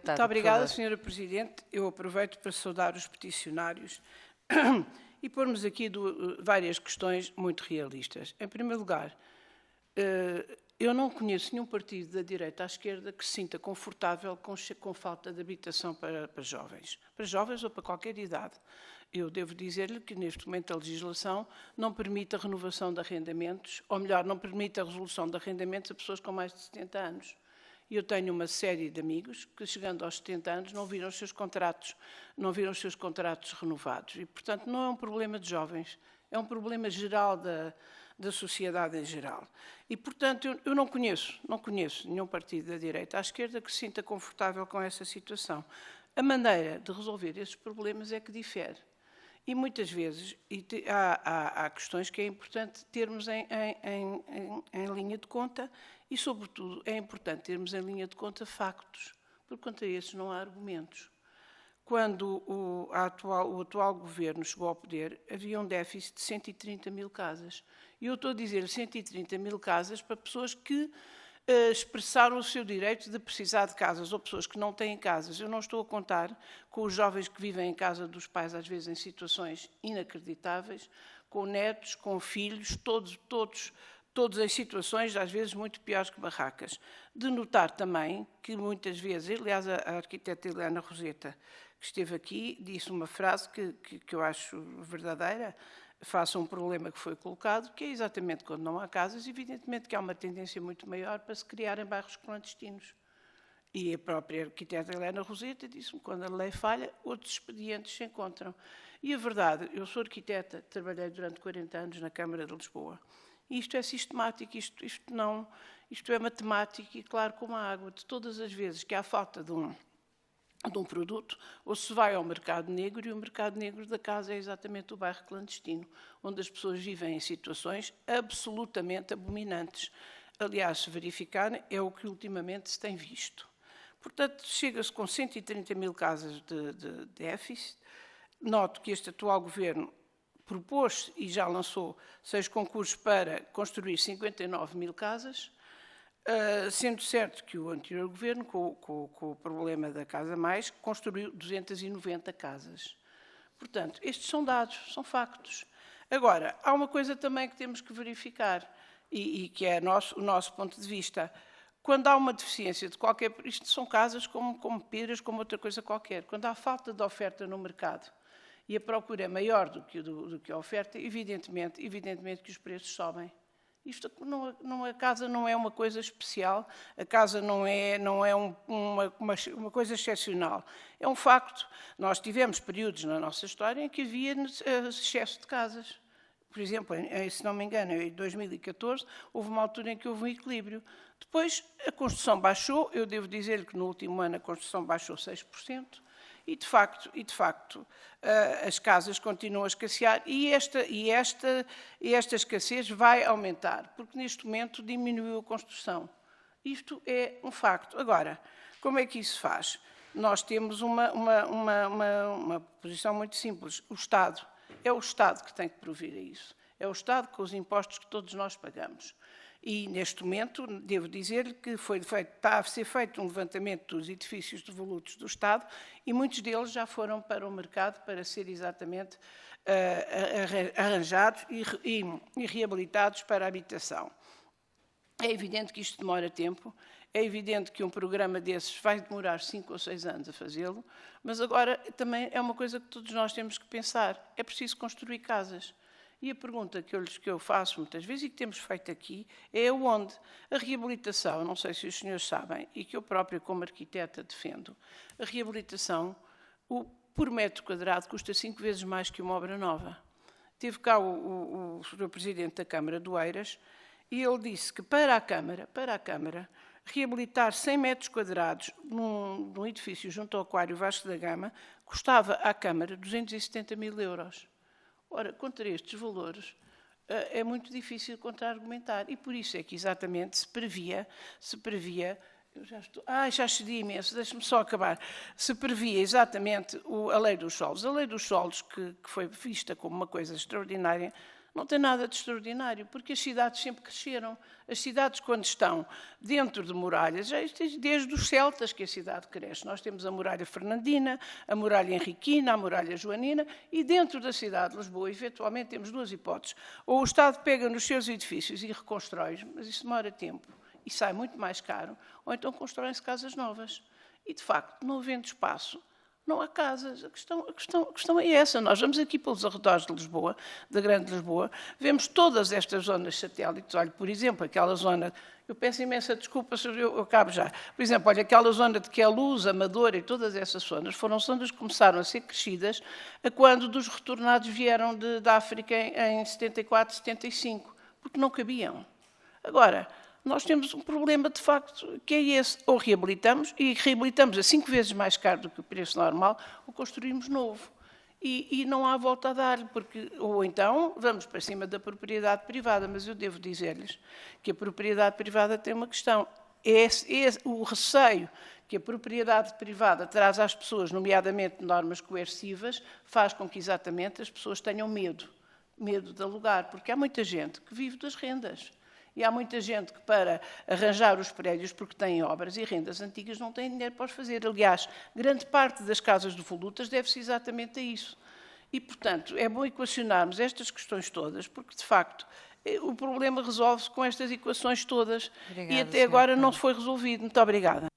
Deputada, Muito obrigada, por favor. Sra. Presidente. Eu aproveito para saudar os peticionários e pormos aqui várias questões muito realistas. Em primeiro lugar, eu não conheço nenhum partido da direita à esquerda que se sinta confortável com falta de habitação para jovens ou para qualquer idade. Eu devo dizer-lhe que, neste momento, a legislação não permite a renovação de arrendamentos, ou melhor, não permite a resolução de arrendamentos a pessoas com mais de 70 anos. E eu tenho uma série de amigos que, chegando aos 70 anos, não viram os seus contratos renovados. E, portanto, não é um problema de jovens, é um problema geral da sociedade em geral. E, portanto, eu não conheço nenhum partido da direita à esquerda que se sinta confortável com essa situação. A maneira de resolver esses problemas é que difere. E muitas vezes há questões que é importante termos em linha de conta e, sobretudo, é importante termos em linha de conta factos, porque contra esses não há argumentos. Quando o atual governo chegou ao poder, havia um déficit de 130 mil casas. E eu estou a dizer 130 mil casas para pessoas que expressaram o seu direito de precisar de casas, ou pessoas que não têm casas. Eu não estou a contar com os jovens que vivem em casa dos pais, às vezes em situações inacreditáveis, com netos, com filhos, todos em situações, às vezes, muito piores que barracas. De notar também que muitas vezes, aliás, a arquiteta Helena Roseta, que esteve aqui, disse uma frase que eu acho verdadeira, face a um problema que foi colocado, que é exatamente quando não há casas, evidentemente que há uma tendência muito maior para se criarem bairros clandestinos. E a própria arquiteta Helena Roseta disse-me que quando a lei falha, outros expedientes se encontram. E a verdade, eu sou arquiteta, trabalhei durante 40 anos na Câmara de Lisboa. E isto é sistemático, isto é matemático e claro como a água. De todas as vezes que há falta de um produto, ou se vai ao mercado negro, e o mercado negro da casa é exatamente o bairro clandestino, onde as pessoas vivem em situações absolutamente abominantes. Aliás, se verificarem, é o que ultimamente se tem visto. Portanto, chega-se com 130 mil casas de déficit. Noto que este atual governo propôs e já lançou 6 concursos para construir 59 mil casas, sendo certo que o anterior governo, com o problema da Casa Mais, construiu 290 casas. Portanto, estes são dados, são factos. Agora, há uma coisa também que temos que verificar, e que é o nosso ponto de vista. Quando há uma deficiência de qualquer... Isto são casas como pedras, como outra coisa qualquer. Quando há falta de oferta no mercado e a procura é maior do que a oferta, evidentemente que os preços sobem. A casa não é uma coisa especial, a casa não é uma coisa excepcional. É um facto. Nós tivemos períodos na nossa história em que havia excesso de casas. Por exemplo, se não me engano, em 2014, houve uma altura em que houve um equilíbrio. Depois, a construção baixou. Eu devo dizer que no último ano a construção baixou 6%. E, de facto, as casas continuam a escassear e esta escassez vai aumentar, porque neste momento diminuiu a construção. Isto é um facto. Agora, como é que isso se faz? Nós temos uma posição muito simples. É o Estado que tem que prover a isso. É o Estado com os impostos que todos nós pagamos. E, neste momento, devo dizer-lhe que está a ser feito um levantamento dos edifícios devolutos do Estado e muitos deles já foram para o mercado para ser exatamente arranjados e reabilitados para a habitação. É evidente que isto demora tempo, é evidente que um programa desses vai demorar 5 ou 6 anos a fazê-lo, mas agora também é uma coisa que todos nós temos que pensar. É preciso construir casas. E a pergunta que eu faço muitas vezes e que temos feito aqui é onde a reabilitação, não sei se os senhores sabem, e que eu própria como arquiteta defendo, a reabilitação, por metro quadrado, custa 5 vezes mais que uma obra nova. Teve cá o Sr. Presidente da Câmara do Eiras e ele disse que para a Câmara, reabilitar 100 metros quadrados num edifício junto ao Aquário Vasco da Gama custava à Câmara 270 mil euros. Ora, contra estes valores, é muito difícil contra-argumentar. E por isso é que exatamente se previa, eu já excedi imenso, deixe-me só acabar. Se previa exatamente a lei dos solos. A lei dos solos, que foi vista como uma coisa extraordinária, Não tem nada de extraordinário, porque as cidades sempre cresceram. As cidades, quando estão dentro de muralhas, desde os celtas que a cidade cresce. Nós temos a muralha fernandina, a muralha henriquina, a muralha joanina, e dentro da cidade de Lisboa, eventualmente, temos duas hipóteses. Ou o Estado pega nos seus edifícios e reconstrói, mas isso demora tempo e sai muito mais caro, ou então constroem-se casas novas. E, de facto, não havendo espaço, não há casas. A questão é essa. Nós vamos aqui pelos arredores de Lisboa, da Grande Lisboa, vemos todas estas zonas satélites. Olha, por exemplo, aquela zona... Eu peço imensa desculpa se eu acabo já. Por exemplo, olha, aquela zona de Queluz, Amadora e todas essas zonas foram zonas que começaram a ser crescidas a quando dos retornados vieram da África em 74, 75, porque não cabiam. Agora, nós temos um problema, de facto, que é esse. Ou reabilitamos, e reabilitamos a 5 vezes mais caro do que o preço normal, ou construímos novo. E não há volta a dar, porque, ou então vamos para cima da propriedade privada, mas eu devo dizer-lhes que a propriedade privada tem uma questão. O receio que a propriedade privada traz às pessoas, nomeadamente normas coercivas, faz com que exatamente as pessoas tenham medo de alugar, porque há muita gente que vive das rendas. E há muita gente que, para arranjar os prédios, porque têm obras e rendas antigas, não tem dinheiro para os fazer. Aliás, grande parte das casas de volutas deve-se exatamente a isso. E, portanto, é bom equacionarmos estas questões todas, porque, de facto, o problema resolve-se com estas equações todas. Obrigada, e até agora não foi resolvido. Muito obrigada.